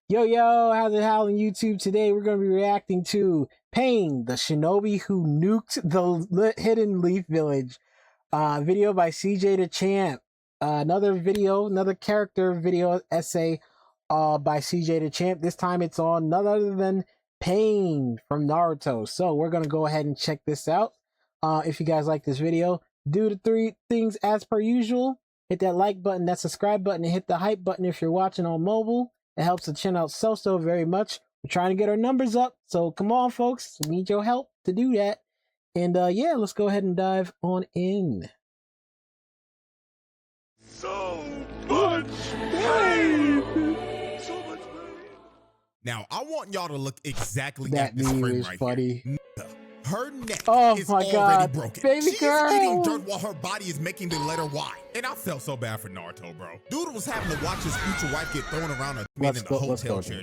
Yo, how's it howling YouTube? Today we're going to be reacting to Pain, the shinobi who nuked the hidden leaf village. Video by CJ DaChamp. Another character video essay by CJ DaChamp. This time it's on none other than Pain from Naruto. So we're going to go ahead and check this out. If you guys like this video, do the three things as per usual. Hit that like button, that subscribe button, and hit the hype button if you're watching on mobile. It helps the channel out so very much. We're trying to get our numbers up, so come on, folks. We need your help to do that. And yeah, let's go ahead and dive on in. So much pain! So much pain! Now, I want y'all to look exactly That at this frame right funny. here. Her neck is my already God. broken. Baby She's girl. eating dirt while her body is making the letter Y. And I felt so bad for Naruto, bro. Dude was having to watch his future wife get thrown around a man in the hotel chair.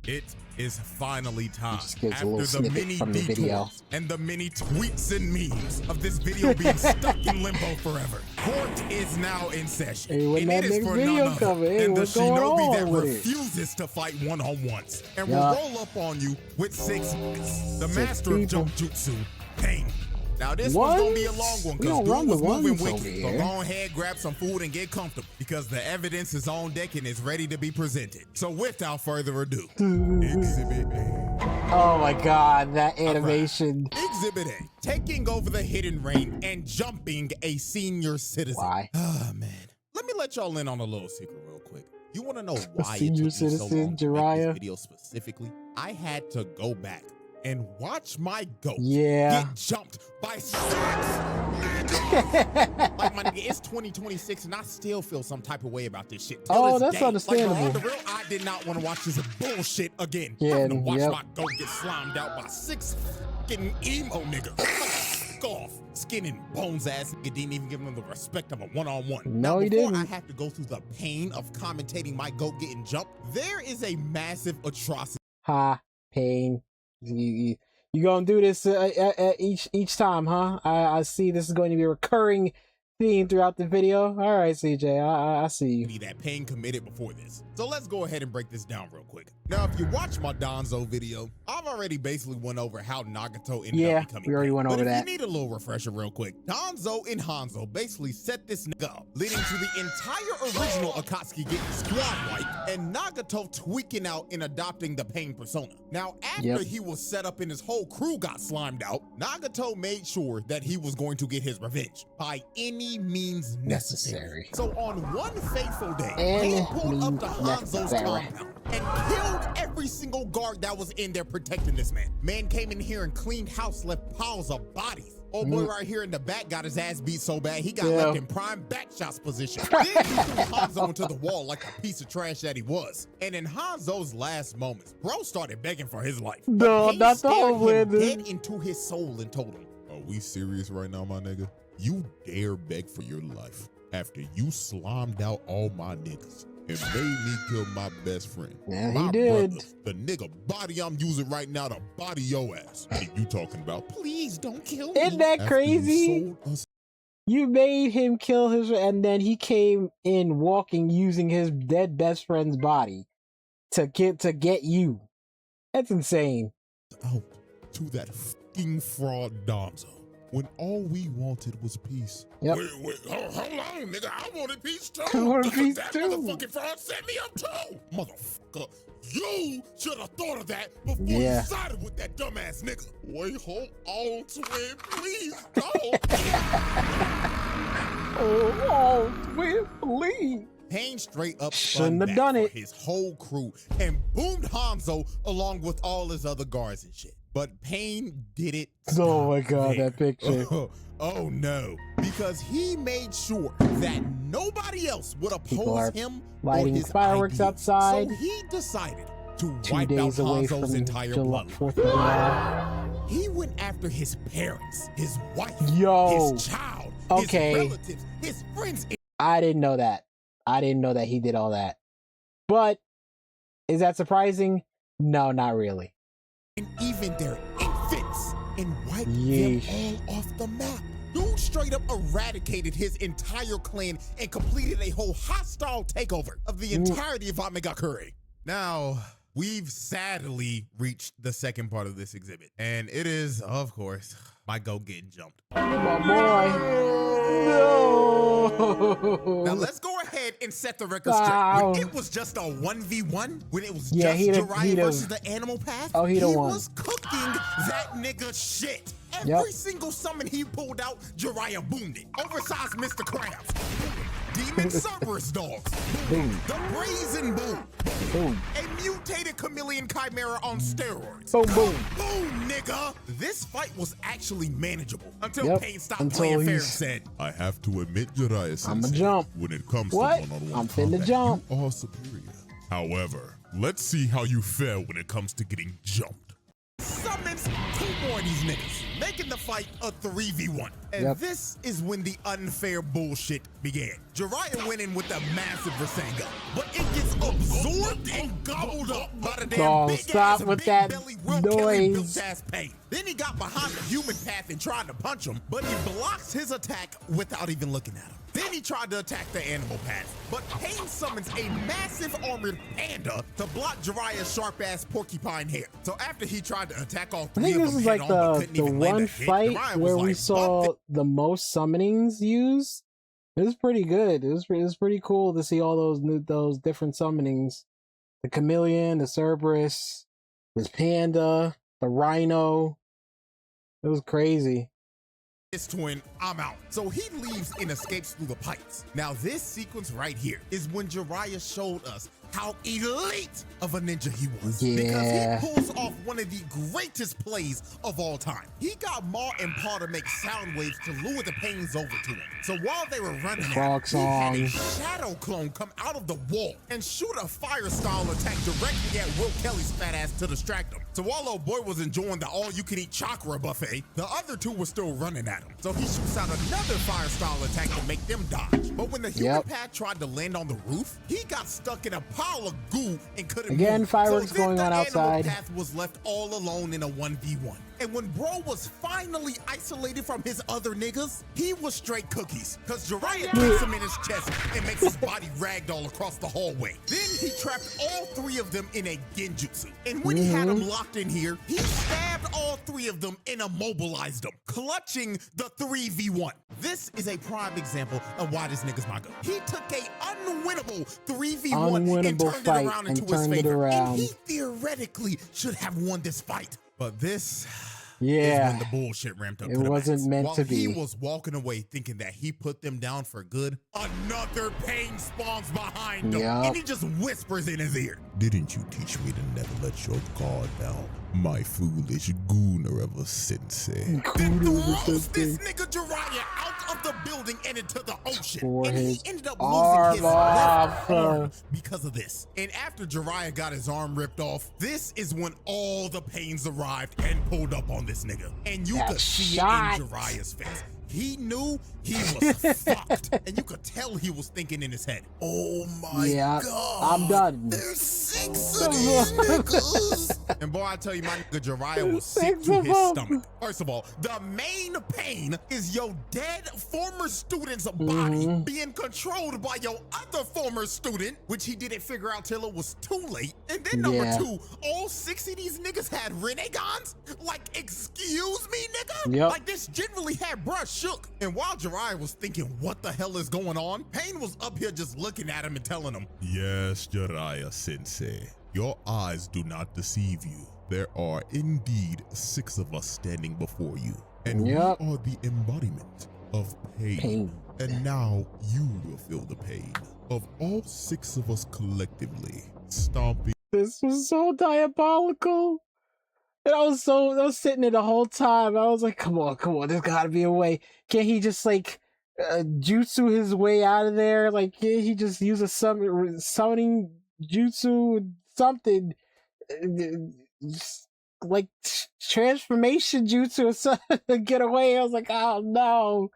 It is finally time. After the many detours and the many tweets and memes of this video being stuck in limbo forever, court is now in session. Hey, and it is for none other than the shinobi that refuses to fight one-on-ones and will roll up on you with six master of jump jutsu, Pain. Now this one's gonna be a long one because dude was moving wicked. So go ahead, grab some food and get comfortable because the evidence is on deck and is ready to be presented. So without further ado, Exhibit A. Oh my God, that animation. Right. Exhibit A, taking over the hidden rain and jumping a senior citizen. Why? Oh man, let me let y'all in on a little secret real quick. You want to know why senior it took me so long to make Jiraiya? this video specifically? I had to go back and watch my goat get jumped by 6 niggas. Like, my nigga, it's 2026 and I still feel some type of way about this shit. Oh, that's understandable. Like, on the real, I did not want to watch this bullshit again. Yeah, I'm gonna watch my goat get slimed out by 6 fucking emo niggas. Scoff, skin and bones ass nigga didn't even give him the respect of a one-on-one. No, now, he before didn't. I have to go through the pain of commentating my goat getting jumped, there is a massive atrocity. Pain. You gonna do this each time, huh? I see this is going to be a recurring theme throughout the video. All right, CJ, I see you. That Pain committed before this. So let's go ahead and break this down real quick. Now, if you watch my Danzo video, I've already basically went over how Nagato ended up becoming we already went over that. If you need a little refresher real quick, Danzo and Hanzo basically set this nigga up, leading to the entire original Akatsuki getting squad wiped and Nagato tweaking out and adopting the Pain persona. Now, after he was set up and his whole crew got slimed out, Nagato made sure that he was going to get his revenge by any means necessary. So on one fateful day, he pulled up to Hanzo's compound and killed every single guard that was in there protecting this man. Man came in here and cleaned house, left piles of bodies. Old boy right here in the back got his ass beat so bad he got left in prime back shots position. Then he threw Hanzo into the wall like a piece of trash that he was. And in Hanzo's last moments, bro started begging for his life. No, not the whole way. Dead into his soul and told him, "Are we serious right now, my nigga? You dare beg for your life after you slimed out all my niggas and made me kill my best friend. Yeah, my he did. Brother, the nigga body I'm using right now to body your ass. And you talking about, please don't kill me." Isn't that crazy? You made him kill his, and then he came in walking using his dead best friend's body to get you. That's insane. Out to that fucking fraud Danzo. When all we wanted was peace. Yep. Wait, hold on, nigga. I wanted peace too. I wanted peace that too. Motherfucking fraud set me up too. Motherfucker, you should have thought of that before you sided with that dumbass nigga. Wait, hold on, twin. Please don't. oh, twin, please. Pain straight up shouldn't have done it. His whole crew and boomed Hanzo along with all his other guards and shit. But Pain did it. Oh my God, that picture. Oh no, because he made sure that nobody else would oppose him lighting or his fireworks ideas. So he decided to 2 wipe out days away Hanzo's from entire bloodline. He went after his parents, his wife, his child, his relatives, his friends. I didn't know that. I didn't know that he did all that. But is that surprising? No, not really. And even their infants, and wiped them all off the map. Dude straight up eradicated his entire clan and completed a whole hostile takeover of the entirety of Omegakure. Now, we've sadly reached the second part of this exhibit, and it is, of course, my goat getting jumped. My boy. No. Now let's go ahead and set the record straight. When it was just a 1v1, when it was just Jiraiya versus the animal path, he was cooking that nigga shit. Every single summon he pulled out, Jiraiya boomed it. Oversized Mr. Krabs. Demon Cerberus dogs. Boom. The Brazen Boom. Boom. A mutated chameleon chimera on steroids. Boom, boom. Boom, nigga. This fight was actually manageable until Pain stopped playing fair and said, I have to admit, Jiraiya, I'ma jump. when it comes to What? one-on-one I'm finna combat, jump. you are superior. However, let's see how you fare when it comes to getting jumped. summons 2 more of these niggas, making the fight a 3v1. And this is when the unfair bullshit began. Jiraiya went in with a massive Rasengan, but it gets absorbed and gobbled up by the damn big ass, big belly, Will Kelly built ass Pain. Then he got behind the human path and tried to punch him, but he blocks his attack without even looking at him. Then he tried to attack the animal path, but Pain summons a massive armored panda to block Jiraiya's sharp-ass porcupine hair. So after he tried to attack all 3 of them, this is like the one fight where we saw the most summonings used. It was pretty good. It was pretty cool to see all those different summonings. The chameleon, the Cerberus, this panda, the rhino. It was crazy. This twin, I'm out. So he leaves and escapes through the pipes. Now this sequence right here is when Jiraiya showed us how elite of a ninja he was. Because he pulls off one of the greatest plays of all time. He got Ma and Pa to make sound waves to lure the Pains over to him. So while they were running out, he had a shadow clone come out of the wall and shoot a fire style attack directly at Will Kelly's fat ass to distract him. So while old boy was enjoying the all-you-can-eat chakra buffet, the other 2 were still running at him. So he shoots out another fire style attack to make them dodge. But when the human pad tried to land on the roof, he got stuck in a pile of goo and couldn't move. Fireworks going on outside. The animal path was left all alone in a 1v1. And when bro was finally isolated from his other niggas, he was straight cookies. Cause Jiraiya kicks him in his chest and makes his body ragdoll across the hallway. Then he trapped all 3 of them in a genjutsu. And when he had them locked in here, he stabbed all 3 of them and immobilized them, clutching the 3v1. This is a prime example of why this nigga's my goat. He took a unwinnable 3v1 and turned it around into his favor. And he theoretically should have won this fight. But this is when the bullshit ramped up. It wasn't meant to be. While he was walking away thinking that he put them down for good, another Pain spawns behind him. And he just whispers in his ear, Didn't you teach me to never let your guard down, my foolish Gooner sensei? Then throws this nigga Jiraiya out of the building and into the ocean. And he ended up losing his left arm because of this. And after Jiraiya got his arm ripped off, this is when all the Pains arrived and pulled up on this nigga. And you could see it in Jiraiya's face. He knew he was fucked. And you could tell he was thinking in his head, oh my God, I'm done. There's 6 of these niggas. And boy, I tell you, my nigga Jiraiya was sick to his stomach. First of all, the main Pain is your dead former student's body being controlled by your other former student, which he didn't figure out till it was too late. And then number 2, all 6 of these niggas had renegons? Like, excuse me, nigga? Like, this generally had brush shook. And while Jiraiya was thinking, what the hell is going on? Pain was up here just looking at him and telling him, Yes, Jiraiya sensei, your eyes do not deceive you. There are indeed 6 of us standing before you, and we are the embodiment of pain. And now you will feel the pain of all 6 of us collectively stomping. This was so diabolical. And I was sitting there the whole time. I was like, come on, there's gotta be a way. Can't he just like jutsu his way out of there? Like, can't he just use a summoning jutsu, something like transformation jutsu or something to get away? I was like, oh no.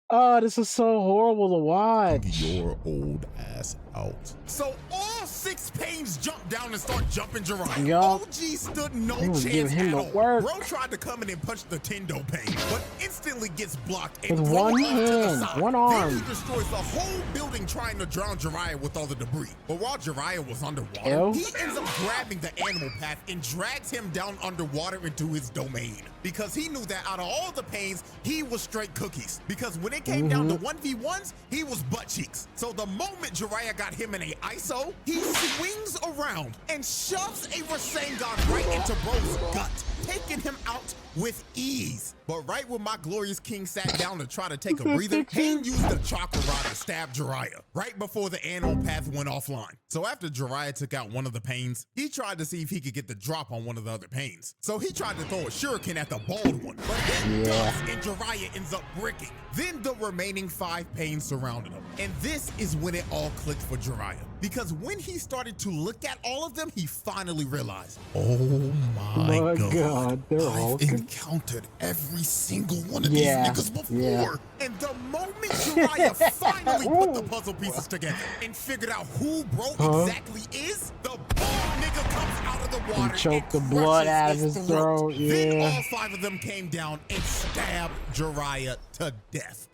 Oh, this is so horrible to watch. Your old ass out. So all 6 Pains jumped down and start jumping Jiraiya. Yup. OG stood no was chance giving him at the all. work. Bro tried to come in and punch the Tendo Pain, but instantly gets blocked and With thrown one off to the hand, side. one Then arm. he destroys the whole building trying to drown Jiraiya with all the debris. But while Jiraiya was underwater, Ew. he ends up grabbing the animal path and drags him down underwater into his domain. Because he knew that out of all the Pains, he was straight cookies. Because when it came down to 1v1s, he was butt cheeks. So the moment Jiraiya got him in a ISO, he swings around and shoves a Rasengan right into bro's gut, taking him out with ease. But right when my glorious king sat down to try to take a breather, Pain used the chakra rod to stab Jiraiya right before the animal path went offline. So after Jiraiya took out one of the Pains, he tried to see if he could get the drop on one of the other Pains. So he tried to throw a shuriken at the bald one, but it does, and Jiraiya ends up bricking. Then the remaining 5 Pains surrounded him. And this is when it all clicked for Jiraiya. Because when he started to look at all of them, he finally realized, oh my God, I've encountered every single one of these niggas before. And the moment Jiraiya finally put the puzzle pieces together and figured out who bro exactly is, the bald nigga comes out of the water and choked the blood out of his throat. Then all 5 of them came down and stabbed Jiraiya to death.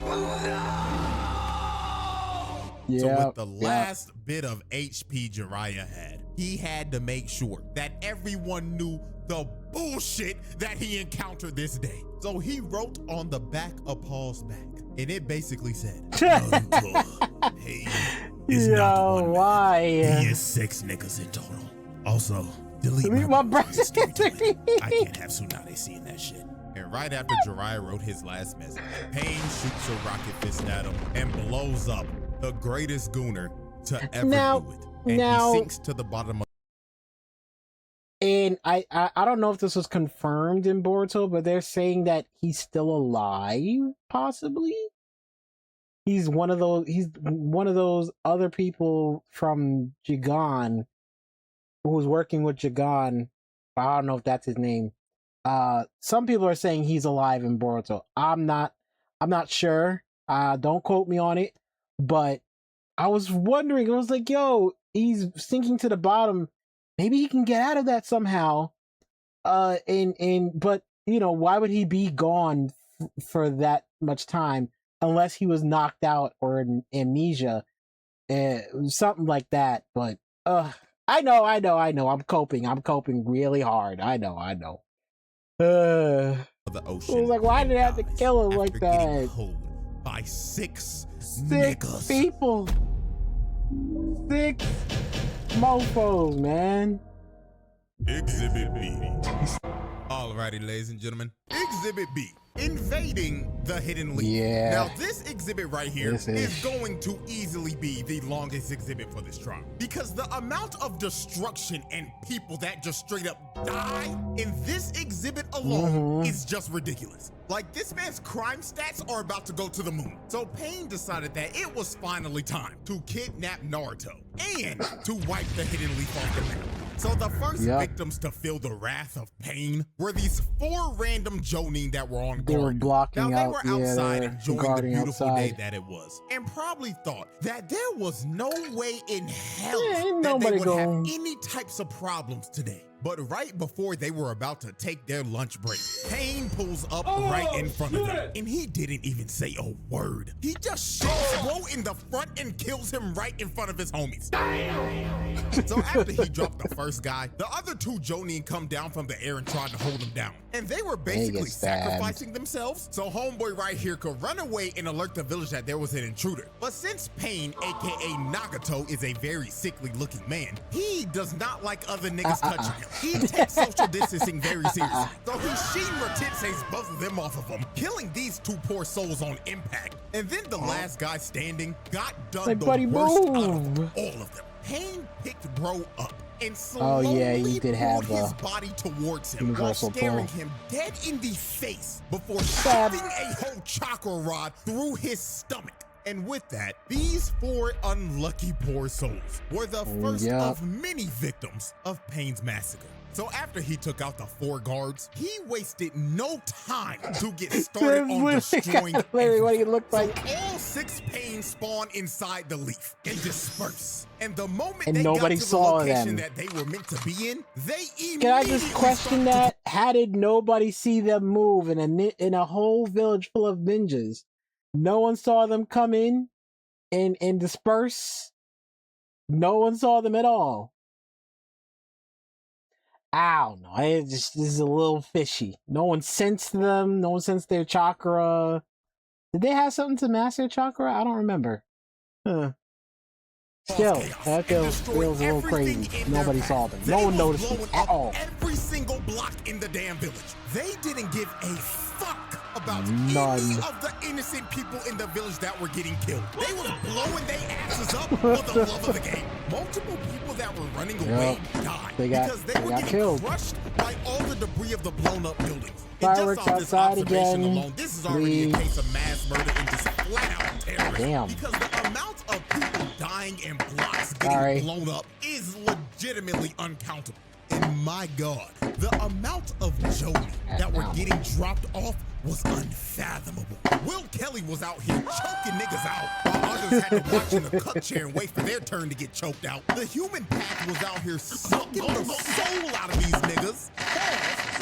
So with the last bit of HP Jiraiya had, he had to make sure that everyone knew the bullshit that he encountered this day. So he wrote on the back of Paul's back, and it basically said, Naruto, hey, is not one why? He is 6 niggas in total. Also, delete my brother. I can't have Tsunade seeing that shit. And right after Jiraiya wrote his last message, Pain shoots a rocket fist at him and blows up the greatest gooner to ever do it. And he sinks to the bottom of. And I don't know if this was confirmed in Boruto, but they're saying that he's still alive, possibly. He's one of those other people from Jigan who was working with Jigan. I don't know if that's his name. Some people are saying he's alive in Boruto. I'm not sure. Don't quote me on it. But I was wondering, I was like, yo, he's sinking to the bottom. Maybe he can get out of that somehow. But you know, why would he be gone for that much time unless he was knocked out or in amnesia, something like that. But I know. I'm coping really hard. I know. The ocean. I was like, why did they have to kill him like that? By 6 niggas. People. 6 mofos, man. Exhibit B. Alrighty, ladies and gentlemen. Exhibit B. Invading the Hidden Leaf. Yeah. Now, this exhibit right here is going to easily be the longest exhibit for this trial. Because the amount of destruction and people that just straight up die in this exhibit alone is just ridiculous. Like, this man's crime stats are about to go to the moon. So Pain decided that it was finally time to kidnap Naruto and to wipe the Hidden Leaf off the map. So the first victims to feel the wrath of Pain were these 4 random Jonin that were on guard. They were blocking now, they were out, outside enjoying the beautiful day outside. that it was, and probably thought that there was no way in hell ain't that they nobody would have going. any types of problems today. But right before they were about to take their lunch break, Pain pulls up right in front of them. And he didn't even say a word. He just shoots Bro in the front and kills him right in front of his homies. So after he dropped the first guy, the other 2 Jonin come down from the air and tried to hold him down. And they were basically sacrificing themselves so homeboy right here could run away and alert the village that there was an intruder. But since Pain, aka Nagato, is a very sickly looking man, he does not like other niggas touching him. He takes social distancing very seriously. So he Shinra Tensei's both of them off of him, killing these 2 poor souls on impact. And then the last guy standing got done the worst out of all of them. Pain picked bro up and slowly pulled his body towards him while staring him dead in the face before shoving a whole chakra rod through his stomach. And with that, these 4 unlucky poor souls were the first of many victims of Pain's massacre. So after he took out the 4 guards, he wasted no time to get started on destroying what it looked like. So all 6 Pains spawn inside the leaf and disperse. And the moment and they nobody got to saw the location them. that they were meant to be in, they immediately Can I just question that? How did nobody see them move in a whole village full of ninjas? No one saw them come in and disperse. No one saw them at all. I don't know. This is a little fishy. No one sensed them. No one sensed their chakra. Did they have something to master their chakra? I don't remember. Huh. Still, that feels a little crazy. Nobody saw them. No one noticed them at all. Every single block in the damn village. They didn't give a fuck about any of the innocent people in the village that were getting killed. They were blowing their asses up for the love of the game. Multiple people that were running away died because they were getting killed, crushed by all the debris of the blown up buildings. Fireworks outside again. Alone, this is already a case of mass murder and just flat out terrorism. Because the amount of people dying and blocks getting blown up is legitimately uncountable. And my God, the amount of Jody that were getting dropped off was unfathomable. Will Kelly was out here choking niggas out while others had to watch in a cut chair and wait for their turn to get choked out. The human path was out here sucking the soul out of these niggas.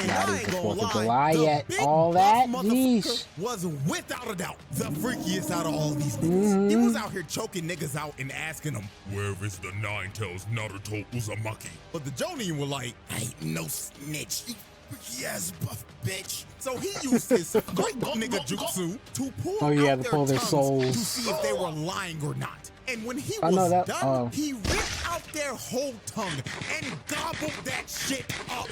And I ain't gonna lie, the big all that motherfucker was without a doubt the freakiest out of all these niggas. He was out here choking niggas out and asking them, "Where is the Nine Tails Naruto Uzumaki?" But the Jonin were like, "I ain't no snitch. Yes, buff bitch." So he used his great nigga jutsu to pull out their tongues to see if they were lying or not. And when he was done, he ripped out their whole tongue and gobbled that shit up.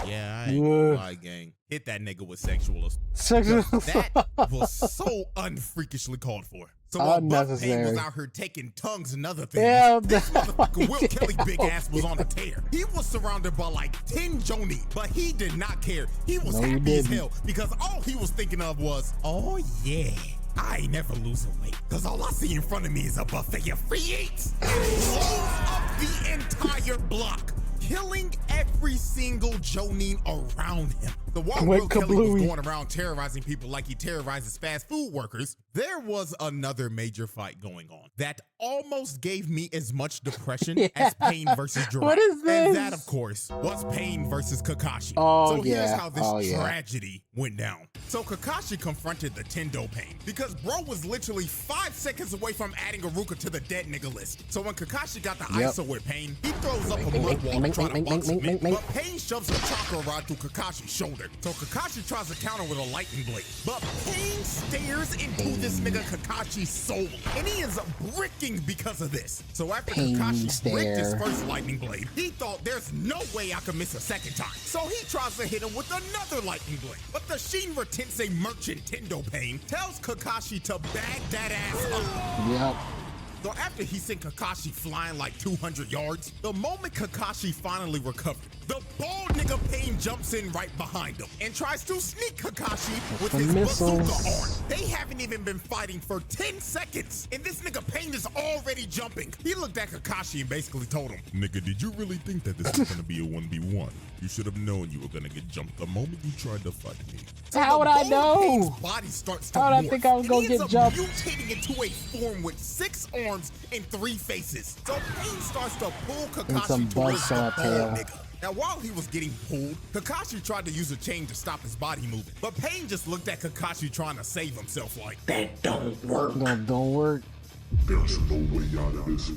Yeah, I ain't gonna lie, gang. Hit that nigga with sexual assault. That was so unfreakishly called for. So while Buff Pain was out here taking tongues and other things, this motherfucker Will Kelly big ass was on a tear. He was surrounded by like 10 Joni, but he did not care. He was happy as hell because all he was thinking of was, oh yeah, I ain't never losing weight because all I see in front of me is a buffet of free eats. It blows up the entire block, killing every single Jonin around him. So while Will Kelly was going around terrorizing people like he terrorizes fast food workers, there was another major fight going on that almost gave me as much depression as Pain versus Jiraiya. What is this? And that, of course, was Pain versus Kakashi. So here's how this tragedy went down. So Kakashi confronted the Tendo Pain because bro was literally 5 seconds away from adding Iruka to the dead nigga list. So when Kakashi got the ISO with Pain, he throws up a mud wall to try to box him in, but Pain shoves a chakra rod through Kakashi's shoulder. So Kakashi tries to counter with a lightning blade, but Pain stares into this nigga Kakashi's soul, and he ends up bricking because of this. So after Kakashi bricked his first lightning blade, he thought there's no way I could miss a second time. So he tries to hit him with another lightning blade, but the Shinra Tensei merchant Tendo Pain tells Kakashi to bag that ass up. Yep. So after he sent Kakashi flying like 200 yards, the moment Kakashi finally recovered, the bald nigga Pain jumps in right behind him and tries to sneak Kakashi with his bazooka arm. They haven't even been fighting for 10 seconds, and this nigga Pain is already jumping. He looked at Kakashi and basically told him, "Nigga, did you really think that this was gonna be a 1v1? You should have known you were gonna get jumped the moment you tried to fight me." So how would I know? Pain's body starts to how would I think I was gonna get jumped? Mutating into a form with 6 arms and 3 faces. So Pain starts to pull Kakashi towards the bald nigga. Now, while he was getting pulled, Kakashi tried to use a chain to stop his body moving. But Pain just looked at Kakashi trying to save himself like, "That don't work." Don't work. There's no way out of this.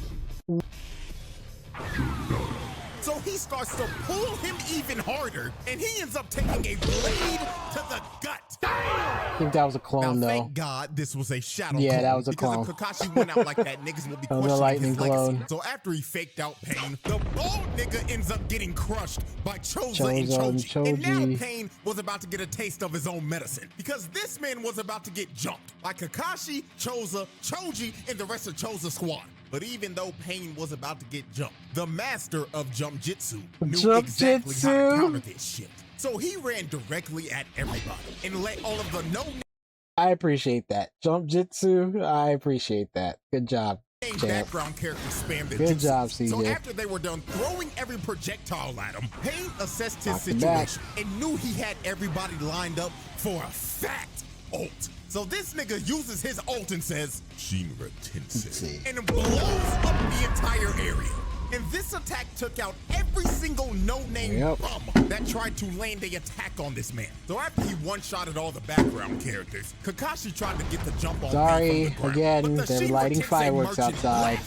So he starts to pull him even harder, and he ends up taking a blade to the gut. I think that was a clone, now, though. Thank God this was a shadow yeah, clone. that was a clone. Because if Kakashi went out like that, niggas will be questioning his legacy. So after he faked out Pain, the bald nigga ends up getting crushed by Choza and Choji. And now Pain was about to get a taste of his own medicine, because this man was about to get jumped by Kakashi, Choza, Choji, and the rest of Choza's squad. But even though Pain was about to get jumped, the master of Jump Jitsu knew exactly how to counter this shit. So he ran directly at everybody and let all of the I appreciate that. Jump Jitsu, I appreciate that. Good job. Background character spammed their Good jutsu. job, CJ. So after they were done throwing every projectile at him, Pain assessed his situation and knew he had everybody lined up for a fat ult. So this nigga uses his ult and says, Shinra Tensei, and it blows up the entire area. And this attack took out every single no-name bum that tried to land a attack on this man. So after he one-shotted all the background characters, Kakashi tried to get the jump on Sorry, again, they're lighting fireworks outside.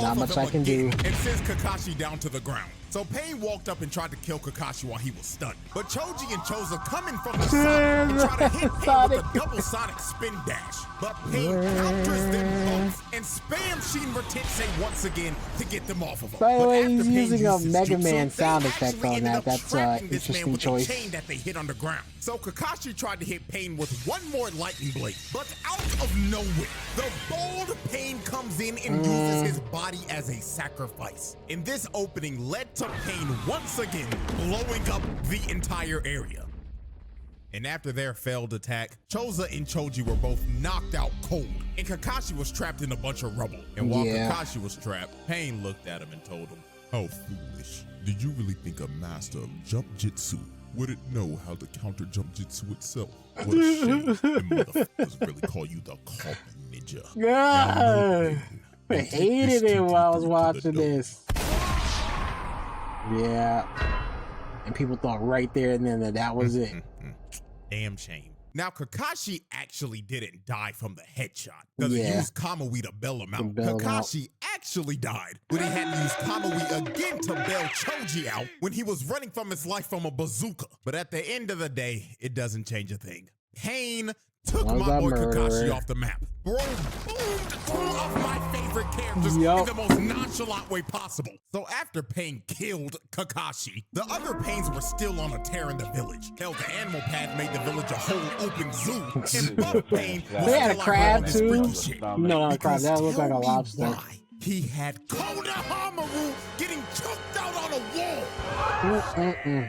Not much I can do. And sends Kakashi down to the ground. So Pain walked up and tried to kill Kakashi while he was stunned. But Choji and Choza coming from the side and try to hit Pain with a double sonic spin dash. But Pain counters them both and spams Shinra Tensei once again to get them off of him. By the way, he's using a Mega Man sound effect on that. That's an interesting choice. Chain that they hit underground. So Kakashi tried to hit Pain with one more lightning blade, but out of nowhere, the bold Pain comes in and uses his body as a sacrifice. And this opening led to Pain once again blowing up the entire area. And after their failed attack, Choza and Choji were both knocked out cold, and Kakashi was trapped in a bunch of rubble. And while Kakashi was trapped, Pain looked at him and told him, how foolish. Did you really think a master of jump jitsu wouldn't know how to counter jump jitsu itself? What a shame. And motherfuckers really call you the copy ninja. God, I hated it while I was watching this. Yeah. And people thought right there and then that was it. Damn shame. Now, Kakashi actually didn't die from the headshot because he used OkamiWes to bail him out. Kakashi actually died when he had to use OkamiWes again to bail Choji out when he was running from his life from a bazooka. But at the end of the day, it doesn't change a thing. Pain took my boy Kakashi off the map. Bro boomed two of my favorite characters in the most nonchalant way possible. So after Pain killed Kakashi, the other Pains were still on a tear in the village. Hell, the animal path made the village a whole open zoo. And Buff Pain was they had a crab too? No, not a crab. That looked like a lobster. Why he had Konohamaru getting choked out on a wall.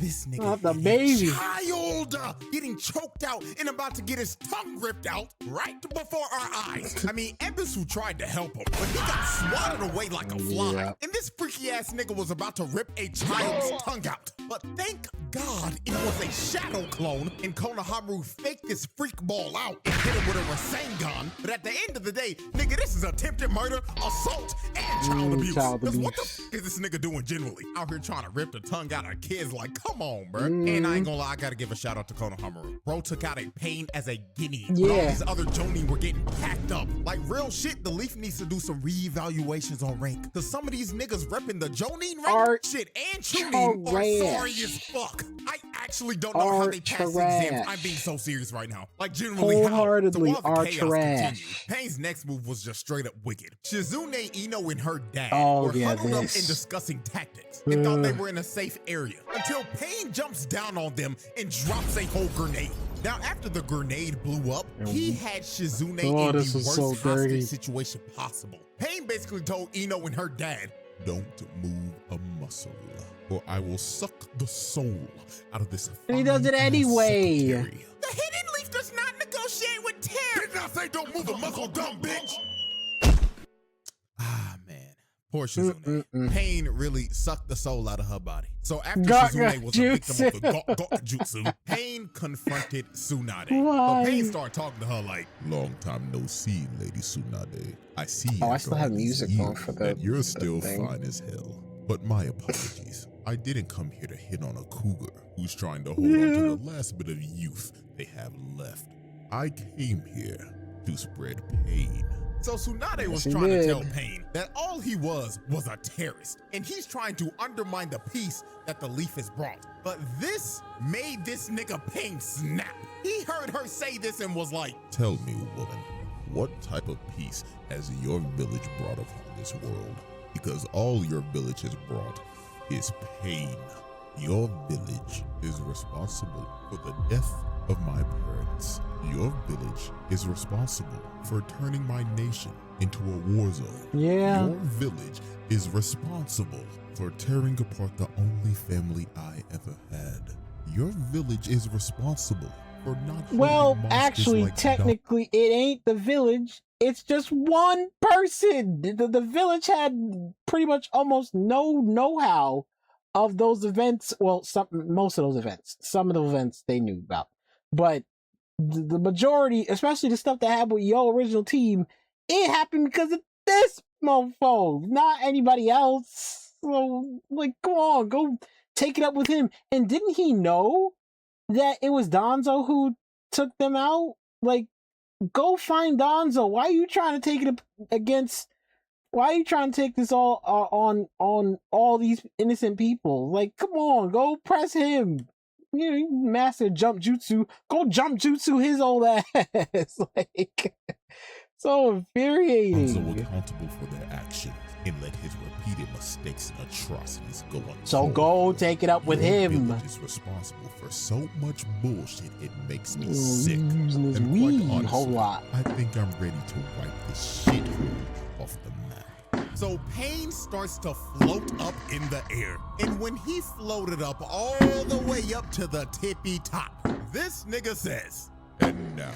This nigga, not the baby, child, getting choked out and about to get his tongue ripped out right before our eyes. I mean, Ebisu tried to help him, but he got swatted away like a fly. And this freaky ass nigga was about to rip a child's tongue out. But thank God it was a shadow clone, and Konohamaru faked this freak ball out and hit him with a Rasengan. But at the end of the day, nigga, this is attempted murder, assault, and child abuse. What the f is this nigga doing generally? Out here trying to rip the tongue out of kids like, come on, bro. And I ain't gonna lie, I gotta give a shout out to Konohamaru. Bro took out a Pain as a guinea. When all these other Jonin were getting packed up. Like real shit, the Leaf needs to do some reevaluations on rank. Cause some of these niggas repping the Jonin rank shit and Chunin are sorry as fuck. I actually don't know how they pass exams. I'm being so serious right now. Like generally wholeheartedly how. So trash. Pain's next move was just straight up wicked. Shizune, Ino, and her dad were huddled up and discussing tactics and thought they were in a safe area until Pain jumps down on them and drops a whole grenade. Now, after the grenade blew up, he had Shizune in the worst hostage situation possible. Pain basically told Ino and her dad, don't move a muscle, or I will suck the soul out of this. And he does it anyway. The Hidden Leaf does not negotiate with terror. Did not say don't move a muscle, dumb bitch. Ah, man. Poor Shizune. Pain really sucked the soul out of her body. So after Shizune was a victim of the Gokujutsu, Pain confronted Tsunade. So Pain started talking to her like, long time no see, Lady Tsunade. I see I still have music on for that. You're still fine as hell. But my apologies. I didn't come here to hit on a cougar who's trying to hold on to the last bit of youth they have left. I came here to spread pain. So Tsunade was trying to tell Pain that all he was a terrorist, and he's trying to undermine the peace that the Leaf has brought. But this made this nigga Pain snap. He heard her say this and was like, tell me, woman, what type of peace has your village brought upon this world? Because all your village has brought is pain. Your village is responsible for the death of my parents. Your village is responsible for turning my nation into a war zone. Your village is responsible for tearing apart the only family I ever had. Your village is responsible for not Well, holding monsters actually, like technically, it ain't the village. It's just one person. The village had pretty much almost no know-how of those events. Well, most of those events. Some of the events they knew about. But the majority, especially the stuff that happened with your original team, it happened because of this mofo, not anybody else. So, like, come on, go take it up with him. And didn't he know that it was Donzo who took them out? Like, go find Donzo. Why are you trying to take it against? Why are you trying to take this all on all these innocent people? Like, come on, go press him. You know, master jump jutsu. Go jump jutsu his old ass. Like, so infuriating. Donzo accountable for their actions and let his repeated mistakes and atrocities go on. So go take it up with him. Village is responsible for so much bullshit it makes me sick. Using his And weed quite honestly, whole lot. I think I'm ready to wipe this shithole off the map. So Pain starts to float up in the air. And when he floated up all the way up to the tippy top, this nigga says, And now,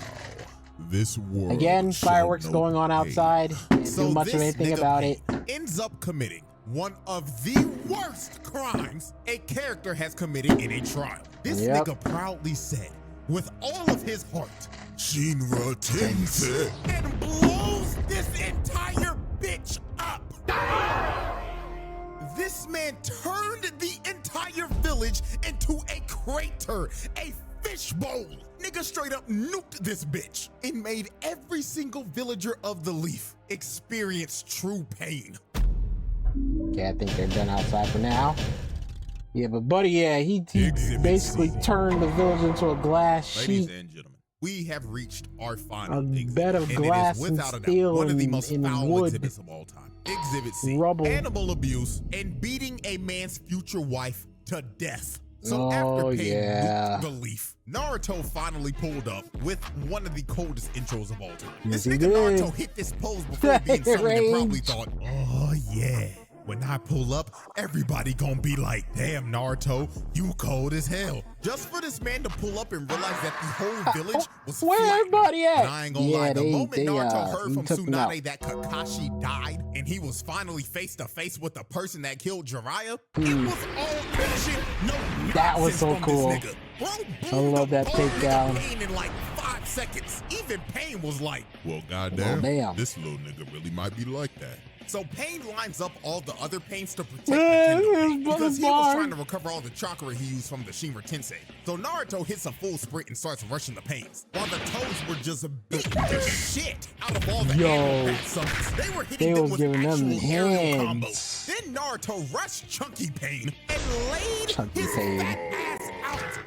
this world Again, shall fireworks know going on pain. outside. Can't so do much of this anything nigga about it. Pain ends up committing one of the worst crimes a character has committed in a trial. This Yep. nigga proudly said, with all of his heart, Shinra Tensei, and blows this entire bitch up. This man turned the entire village into a crater, a fishbowl. Nigga straight up nuked this bitch and made every single villager of the Leaf experience true pain. Okay, I think they're done outside for now. Yeah, but buddy, yeah, he Exhibit basically C. turned the village into a glass Ladies sheet. and gentlemen, we have reached our final A exhibit, bed of and glass it is and without a doubt steel one of the and- most and foul wood. exhibits of all time. Exhibit C: Rubble. animal abuse and beating a man's future wife to death. So Oh, after Pain yeah. nuked the Leaf, Naruto finally pulled up with one of the coldest intros of all time. Yes, This he nigga did. Naruto hit this pose before being summoned and probably Rage. thought, oh yeah. When I pull up, everybody gonna be like, damn, Naruto, you cold as hell. Just for this man to pull up and realize that the whole village was Where flattened. everybody at? And I ain't gonna lie, the moment Naruto heard he from took them out. Tsunade that Kakashi died and he was finally face to face with the person that killed Jiraiya, it was all bullshit, no Hmm. That was nonsense so from cool. this nigga. Bro, I boomed love the that whole nigga takedown. Pain in like 5 seconds. Even Pain was like, Well, goddamn, damn. this little nigga really might be like that. so Pain lines up all the other Pains to protect Man, the his Pain because he was brother's trying to recover all the chakra he used from the Shinra Tensei. So Naruto hits a full sprint and starts rushing the Pains, while the Toads were just beating the shit out of all the Yo. animal bat summons. They were hitting They them was with giving them actual aerial hands. combos. Then Naruto rushed Chunky Pain and laid Chunky his Pain. fat ass out.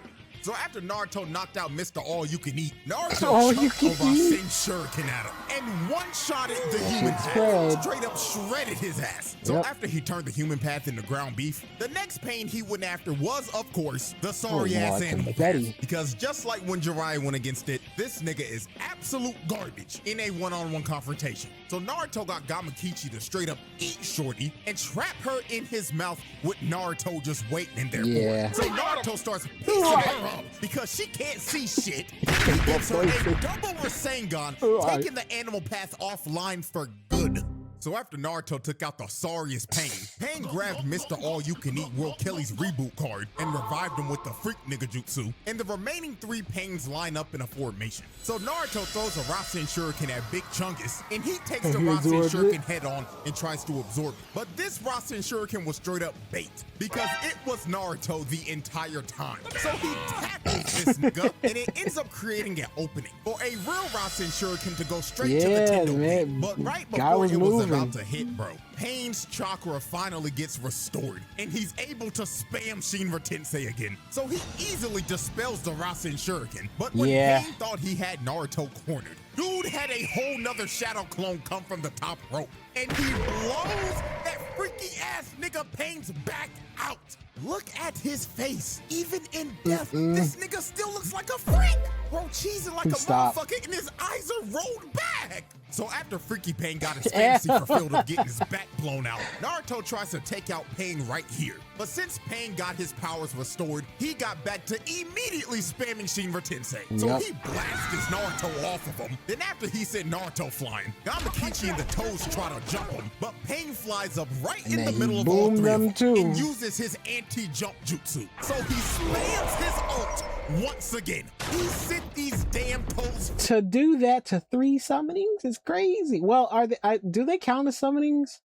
So after Naruto knocked out Mr. All-You-Can-Eat, Naruto All chucked you a can Rasen eat? Shuriken at him and one-shotted the human path. spread. Straight up shredded his ass. So Yep. after he turned the human path into ground beef, the next Pain he went after was, of course, the sorry-ass Lord, animal confetti. path. Because just like when Jiraiya went against it, this nigga is absolute garbage in a one-on-one confrontation. So Naruto got Gamakichi to straight up eat Shorty and trap her in his mouth with Naruto just waiting in there Yeah. for her. So Naruto starts piecing her up because she can't see shit. He gives her a double Rasengan, Right. taking the animal path offline for good. So after Naruto took out the sorriest Pain, Pain grabbed Mr. All-You-Can-Eat World Kelly's reboot card and revived him with the Freak Nigga Jutsu, and the remaining 3 Pains line up in a formation. So Naruto throws a Rasen Shuriken at Big Chungus, and he takes the He Rasen absorbed Shuriken it. head on and tries to absorb it. But this Rasen Shuriken was straight up bait, because it was Naruto the entire time. So he tackles this nigga, and it ends up creating an opening for a real Rasen Shuriken to go straight to the Yeah, Tendo man. Peak. But right Guy before was it was moving. about to hit, bro, Pain's chakra finally gets restored, and he's able to spam Shinra Tensei again. So he easily dispels the Rasen Shuriken. But when Yeah. Pain thought he had Naruto cornered, dude had a whole nother shadow clone come from the top rope, and he blows that freaky ass nigga Pain's back out. Look at his face. Even in death, this nigga still looks like a freak. Bro, cheesing like a Stop. motherfucker, and his eyes are rolled back. So after Freaky Pain got his fantasy fulfilled of getting his back blown out, Naruto tries to take out Pain right here. But since Pain got his powers restored, he got back to immediately spamming Shinra Tensei. So he blasted Naruto off of him. Then after he sent Naruto flying, Yamakichi and the Toads try to jump him, but Pain flies up right in the middle of all three of them and uses his anti-jump jutsu. So he spams his ult once again. He sent these damn Toads to do that to 3 summonings is crazy. Well, are they? Do they count as summonings?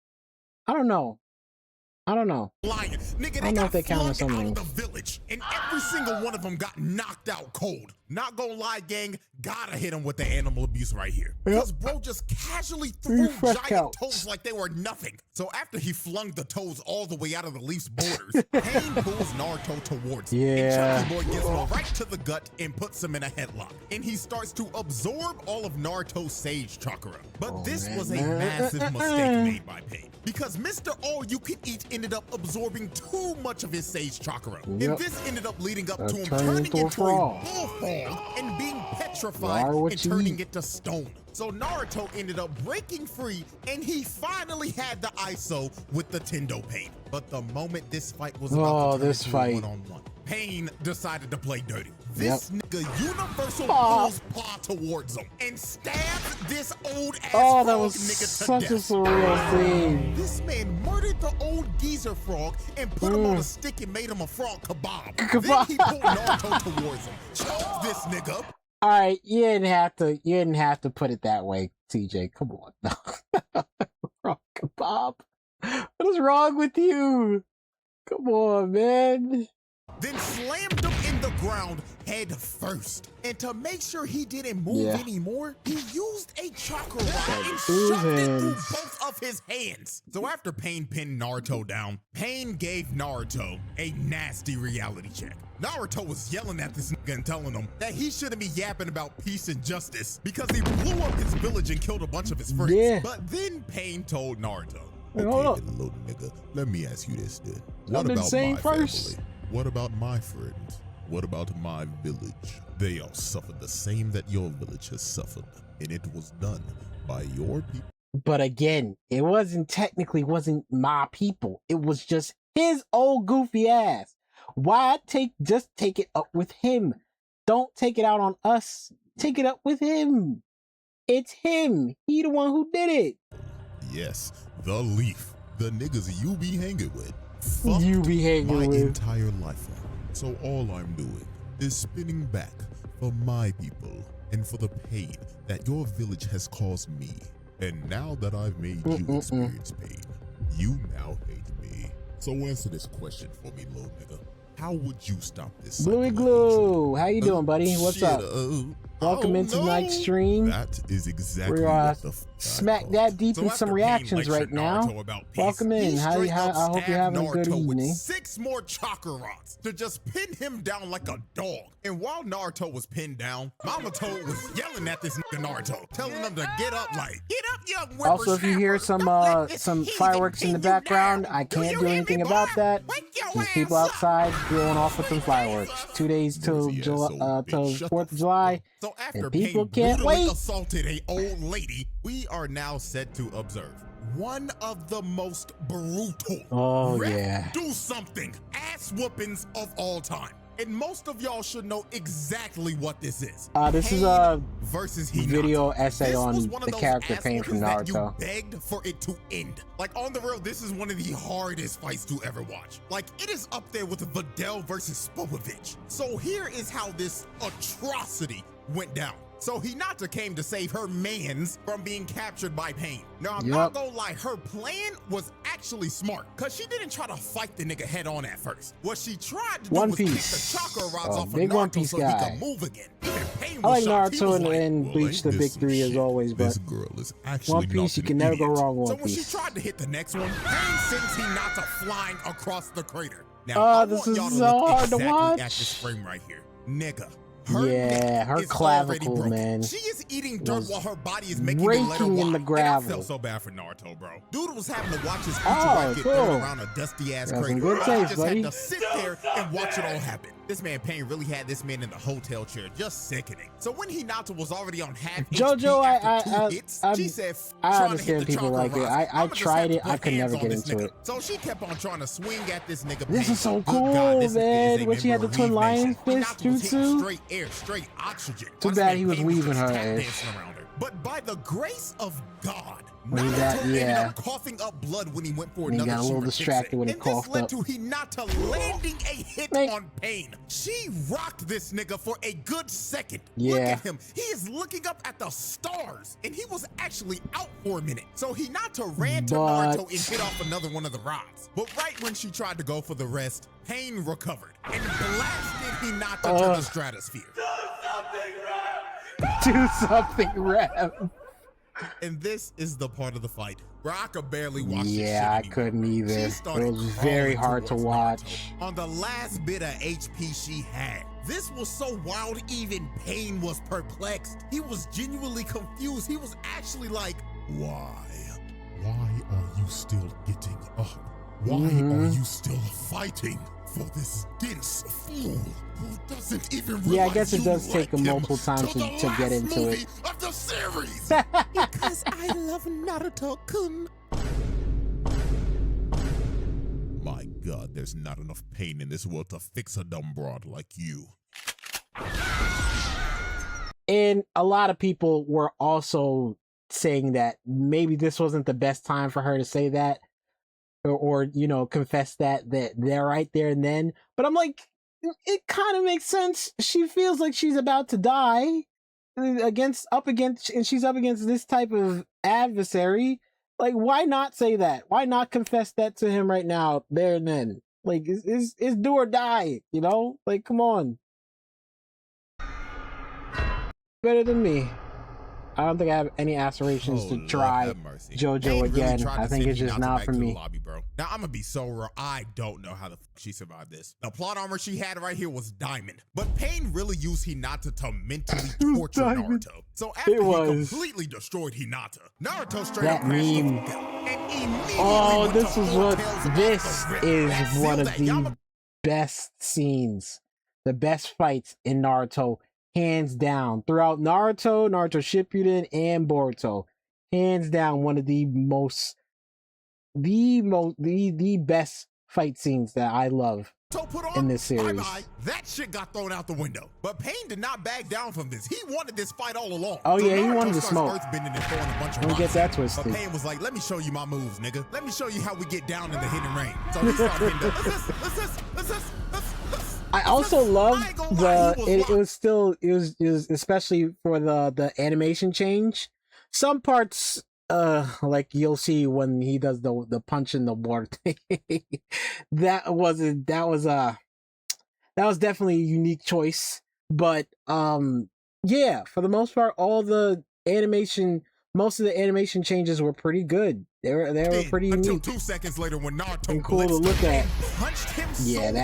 I don't know. Lion. Nigga, I don't know if they count as summonings. Out of the village, and every single one of them got knocked out cold. Not gonna lie, gang, gotta hit him with the animal abuse right here. Because bro just casually threw giant toads like they were nothing. So after he flung the toads all the way out of the Leaf's borders, Pain pulls Naruto towards him. And Chucky Boy gets him right to the gut and puts him in a headlock. And he starts to absorb all of Naruto's Sage Chakra. But this was a massive mistake made by Pain. Because Mr. All-You-Can-Eat ended up absorbing too much of his Sage Chakra. And this ended up leading up to him turning into a bullfrog and being petrified and turning it to stone. So Naruto ended up breaking free, and he finally had the ISO with the Tendo Pain. But the moment this fight was about to turn into a one-on-one, Pain decided to play dirty. This nigga universal pulls paw towards him and stabs this old ass frog that was nigga to such death. a surreal scene. This man murdered the old geezer frog and put him on a stick and made him a frog kebab. Then he pulled Naruto towards him, choked this nigga. All right, you didn't have to put it that way, TJ. Come on. Frog kebab. What is wrong with you? Come on, man. Then slammed him in the ground head first. And to make sure he didn't move anymore, he used a chakra rod and shoved it through both of his hands. So after Pain pinned Naruto down, Pain gave Naruto a nasty reality check. Naruto was yelling at this nigga and telling him that he shouldn't be yapping about peace and justice because he blew up his village and killed a bunch of his friends. But then Pain told Naruto, okay, little nigga, let me ask you this then. What about my family? What about my friends? What about my village? They all suffered the same that your village has suffered, and it was done by your people. But again, it wasn't my people. It was just his old goofy ass. Why just take it up with him? Don't take it out on us. Take it up with him. It's him. He the one who did it. Yes, the Leaf, the niggas you be hanging with. You be hanging my with entire life. So all I'm doing is spinning back for my people and for the pain that your village has caused me. And now that I've made you experience pain, you now hate me. So answer this question for me, little nigga. How would you stop this? Bluey Glue, how you doing, buddy? What's up? Welcome into tonight's stream. That is exactly We're smack that deep in some reactions right now. Welcome in. I hope you're having a good evening. 6 more chakra rods to just pin him down like a dog. And while Naruto was pinned down, Mama Toad was yelling at this nigga Naruto, telling him to get up, like, get up, young whippersnapper. Also, if you hear some fireworks in the background, I can't do anything about that. There's people outside blowing off with some fireworks. 2 days till 4th of July. So after people Pain can't wait. assaulted a old lady, we are now set to observe one of the most brutal do something ass whoopings of all time. And most of y'all should know exactly what this is. This is a versus video essay on the character Pain from Naruto. You begged for it to end. Like, on the real, this is one of the hardest fights to ever watch. Like, it is up there with Videl versus Spopovich. So here is how this atrocity went down. So Hinata came to save her mans from being captured by Pain. Now, I'm not gonna lie, her plan was actually smart, because she didn't try to fight the nigga head on at first. What she tried to do was kick the chakra rods off of Naruto so he could move again. I like Naruto and Bleach the big three as always, but this girl is actually One Piece, you can never go wrong with One Piece. So when she tried to hit the next one, Pain sends Hinata flying across the crater. Now, this is so hard to watch. At this frame right here. Nigga. Her clavicle, man. She is eating dirt while her body is making the letter Y. In the gravel. And I felt so bad for Naruto, bro. Dude was having to watch his future wife get thrown around a dusty ass crater. Good taste, just had to sit there and watch it all happen. This man Pain really had this man in the hotel chair, just sickening. So when Hinata was already on half JoJo, HP after 2 hits, she said, I understand people like it. I tried it. I could never get into it. So she kept on trying to swing at this nigga. This is so cool, man. When she had the twin lion fist jutsu. Straight air, straight oxygen. Too bad he was weaving her ass. But by the grace of God, Naruto ended up coughing up blood when he went for another got a little distracted when he coughed up. And this led to Hinata landing a hit on Pain. She rocked this nigga for a good second. Look at him. He is looking up at the stars, and he was actually out for a minute. So Hinata ran to Naruto and hit off another one of the rods. But right when she tried to go for the rest, Pain recovered and blasted Hinata to the stratosphere. Do something, Rev. And this is the part of the fight where I could barely watch this shit I anymore. couldn't either. It was very hard to watch. Naruto on the last bit of HP she had. This was so wild, even Pain was perplexed. He was genuinely confused. He was actually like, why? Why are you still getting up? Why are you still fighting for this dense fool who doesn't even realize I guess it does take him multiple times to get into it. Of the series. because I love Naruto-kun. My God, there's not enough pain in this world to fix a dumb broad like you. And a lot of people were also saying that maybe this wasn't the best time for her to say that, or you know, confess that they're right there and then. But I'm like, it kind of makes sense. She feels like she's about to die and she's up against this type of adversary. Like, why not say that? Why not confess that to him right now, there and then? Like, it's do or die, you know? Like, come on. Better than me. I don't think I have any aspirations to try JoJo again. Really I think it's just not for me. Lobby, bro. Now, I'm gonna be so real. I don't know how the fuck she survived this. The plot armor she had right here was diamond. But Pain really used Hinata to mentally torture Naruto. So after he completely destroyed Hinata, Naruto straight up crashed him and immediately this is one of the best scenes. The best fights in Naruto. Hands down, throughout Naruto Shippuden, and Boruto, hands down, one of the best fight scenes that I love in this series. That shit got thrown out the window. But Pain did not back down from this. He wanted this fight all along. Oh so yeah, Naruto he wanted to smoke. Don't get that twisted. But Pain was like, let me show you my moves, nigga. Let me show you how we get down in the hidden rain. So he started hitting I also love it was especially for the animation change. Some parts like you'll see when he does the punch in the water thing. that was definitely a unique choice. But yeah, for the most part, most of the animation changes were pretty good. They were pretty unique. 2 seconds later, when Naruto and cool to look at. Punched him hard,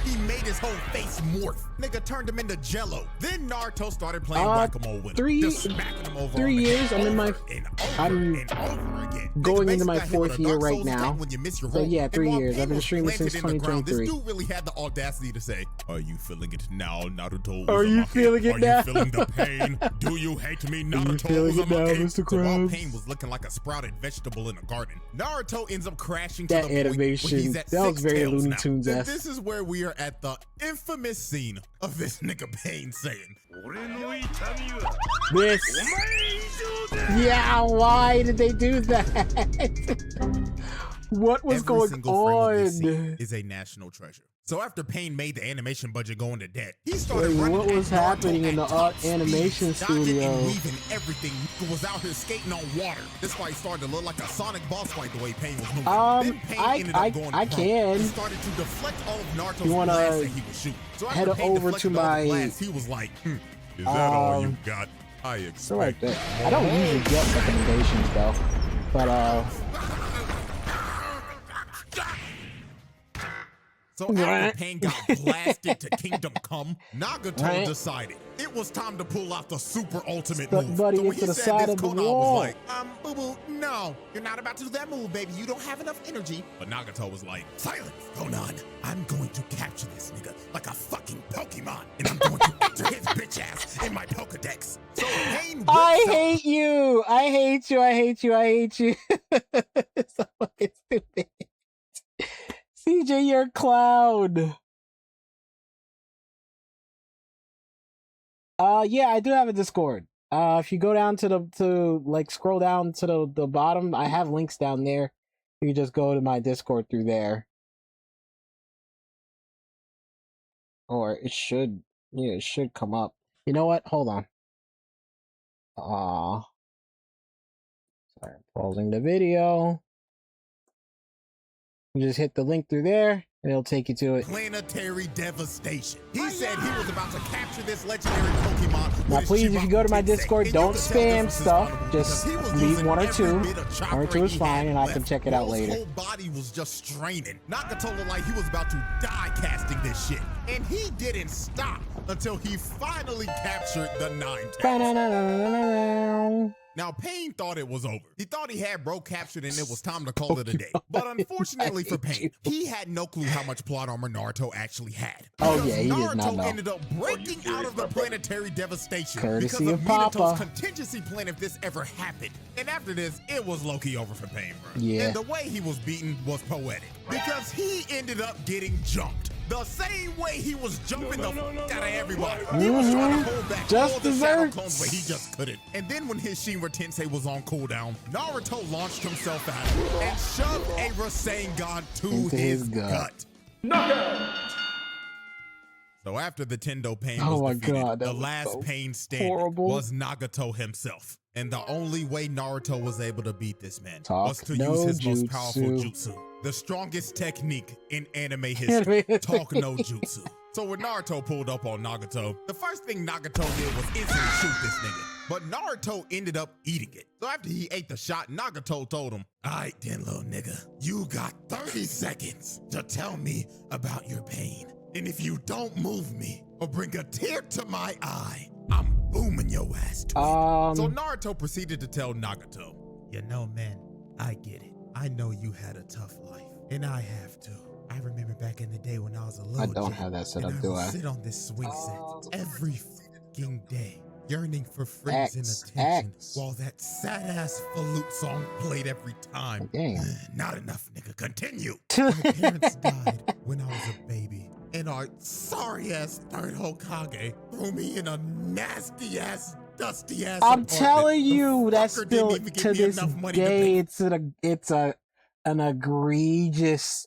he made his whole face morph. Nigga turned him into jello. Then Naruto started playing whack-a-mole with him. Just smacking him over 3 years. I'm going into my 4th year right now. So yeah, 3 years. I've been streaming since 2023. This dude really had the audacity to say, "Are you feeling it now, Naruto? Are you feeling it now? Are you feeling the pain? Do you hate me, Naruto? Are you feeling it now, Mr. Krabs?" While Pain was looking like a sprouted vegetable in a garden, Naruto ends up crashing to that the animation. point where he's at that was very Looney Tunes. This is where we are at the infamous scene of this nigga Pain saying, "This, yeah, why did they do that? What was going on?" Is a national treasure. So after Pain made the animation budget go into debt, he started running. What was happening in the animation studio? Weaving everything. He was out here skating on water. This fight started to look like a Sonic boss fight the way Pain was moving. Then Pain ended up going can. He started to deflect all of Naruto's you wanna blasts that he was shooting. So head over to my blast, he was like, "Is that all you got? I expect." So like that. I don't usually get recommendations though, but So after Pain got blasted to Kingdom Come, Nagato decided it it was time to pull out the super ultimate Stuck move. Buddy So when into he the said side this, of the Conan wall. was like, boo-boo, no, you're not about to do that move, baby. You don't have enough energy. But Nagato was like, silence, Conan. I'm going to capture this nigga like a fucking Pokemon, and I'm going to enter his bitch ass in my Pokedex. So Pain whips I out- hate you. I hate you. I hate you. I hate you. It's so fucking stupid. CJ, you're a clown. Yeah, I do have a Discord. If you go down to scroll down to the bottom, I have links down there. You can just go to my Discord through there. Or it should come up. You know what? Hold on. Sorry, I'm pausing the video. You just hit the link through there, and it'll take you to it. Planetary devastation. He said he was about to capture this legendary Pokemon. Now, please, if you go to my Discord, don't spam stuff. Just leave one or two. One or two is fine, and I can check it out later. His whole body was just straining. Nagato looked like he was about to die casting this shit. And he didn't stop until he finally captured the Ninetales. Now, Pain thought it was over. He thought he had bro captured and it was time to call it a day. But unfortunately for Pain, he had no clue how much plot armor Naruto actually had. Oh yeah, he did not Naruto know. ended up breaking out of the planetary devastation Courtesy because of of Papa. Minato's contingency plan if this ever happened. And after this, it was low-key over for Pain, bro. Yeah. And the way he was beaten was poetic because he ended up getting jumped. The same way he was jumping the fuck out of everybody. He was trying to hold back Just all the shadow desserts. clones, but he just couldn't. And then when his Shinra Tensei was on cooldown, Naruto launched himself out and shoved a Rasengan to Into his his gut. gut. So after the Tendo Pain Oh my was defeated, God, that the was last so Pain standing horrible. was Nagato himself. And the only way Naruto was able to beat this man Talk was to no use his most powerful jutsu. jutsu. The strongest technique in anime history, talk no jutsu. So when Naruto pulled up on Nagato, the first thing Nagato did was instantly shoot this nigga. But Naruto ended up eating it. So after he ate the shot, Nagato told him, all right then, little nigga, you got 30 seconds to tell me about your pain. And if you don't move me or bring a tear to my eye, I'm booming your ass. Twin. So Naruto proceeded to tell Nagato, you know, man, I get it. I know you had a tough life, and I have too. I remember back in the day when I was a little I don't kid, have that set and up, I do would I? sit on this swing set every fucking day, yearning for friends and attention, while that sad-ass flute song played every time. Damn. Not enough, nigga. Continue. My parents died when I was a baby, and our sorry-ass third Hokage threw me in a nasty-ass, dusty-ass I'm apartment. telling The you, that's fucker didn't still even give to me this enough money to day. pay. It's an egregious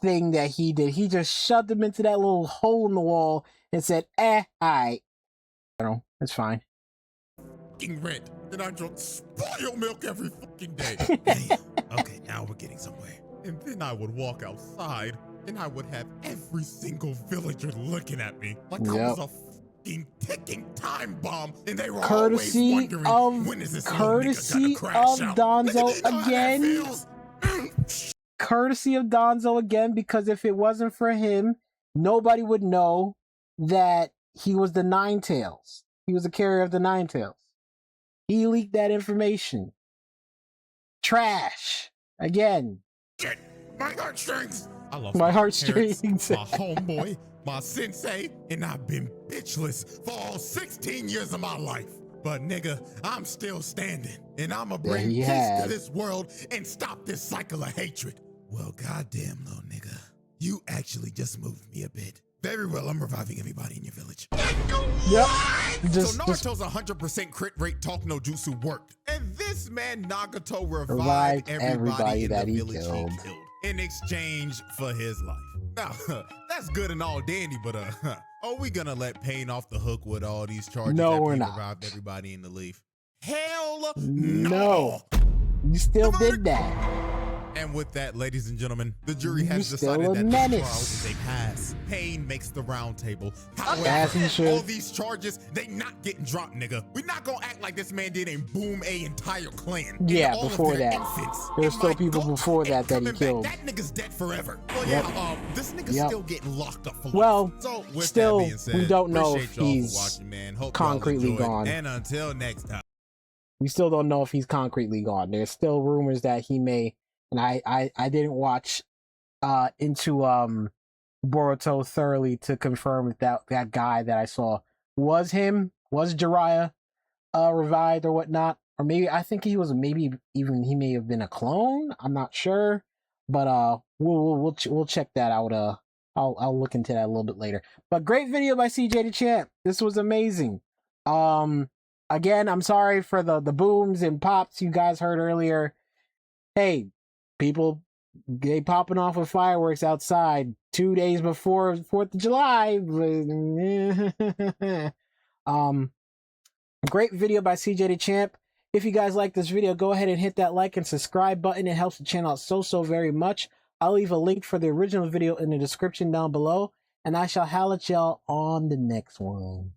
thing that he did. He just shoved him into that little hole in the wall and said, alright. It's fine. Fucking rent. Then I drunk spoiled milk every fucking day. Damn. Okay, now we're getting somewhere. And then I would walk outside, and I would have every single villager looking at me like I was a fucking ticking time bomb, and they were Courtesy always wondering, of when is this courtesy little nigga gonna crash of out? Donzo Nigga, do you know how that again. feels? Courtesy of Donzo again, because if it wasn't for him, nobody would know that he was the Ninetales. He was the carrier of the Ninetales. He leaked that information. Trash. Again. Shit, my heartstrings. I lost My parents, heartstrings. my homeboy, my sensei, and I've been bitchless for all 16 years of my life. But nigga, I'm still standing, and I'ma bring peace to this world and stop this cycle of hatred. Well, goddamn, little nigga, you actually just moved me a bit. Very well, I'm reviving everybody in your village. Yep. So Naruto's 100% crit rate talk no jutsu worked. And this man Nagato revived everybody in that the he village killed. he killed in exchange for his life. Now, that's good and all dandy, but are we gonna let Pain off the hook with all these charges No, after we're he not. revived everybody in the leaf? Hell No. You still did that. And with that, ladies and gentlemen, the jury has You're decided still a that this menace. trial is a pass. Payne makes the round table. However, As he should. all these charges, they not getting dropped, nigga. We not gonna act like this man did and boom a entire clan. Yeah, And all of before their that. infants. There was And still my people goat before that ain't that he coming killed. back. That nigga's dead forever. Well, Yep. yeah, this nigga's Yep. still getting locked up for life. Well, So with still, that being said, we don't know appreciate if y'all for he's watching, man. Hope y'all concretely enjoyed. gone. And until next time. We still don't know if he's concretely gone. There's still rumors that he may, and I didn't watch into Boruto thoroughly to confirm if that guy that I saw was him, was Jiraiya revived or whatnot, or maybe I think he was, maybe even he may have been a clone. I'm not sure, but we'll check that out. I'll look into that a little bit later. But great video by CJ DaChamp. This was amazing. Again, I'm sorry for the booms and pops you guys heard earlier. Hey, people, they popping off with fireworks outside 2 days before 4th of July. Great video by CJ DaChamp. If you guys like this video, go ahead and hit that like and subscribe button. It helps the channel out so very much. I'll leave a link for the original video in the description down below, and I shall holla at y'all on the next one.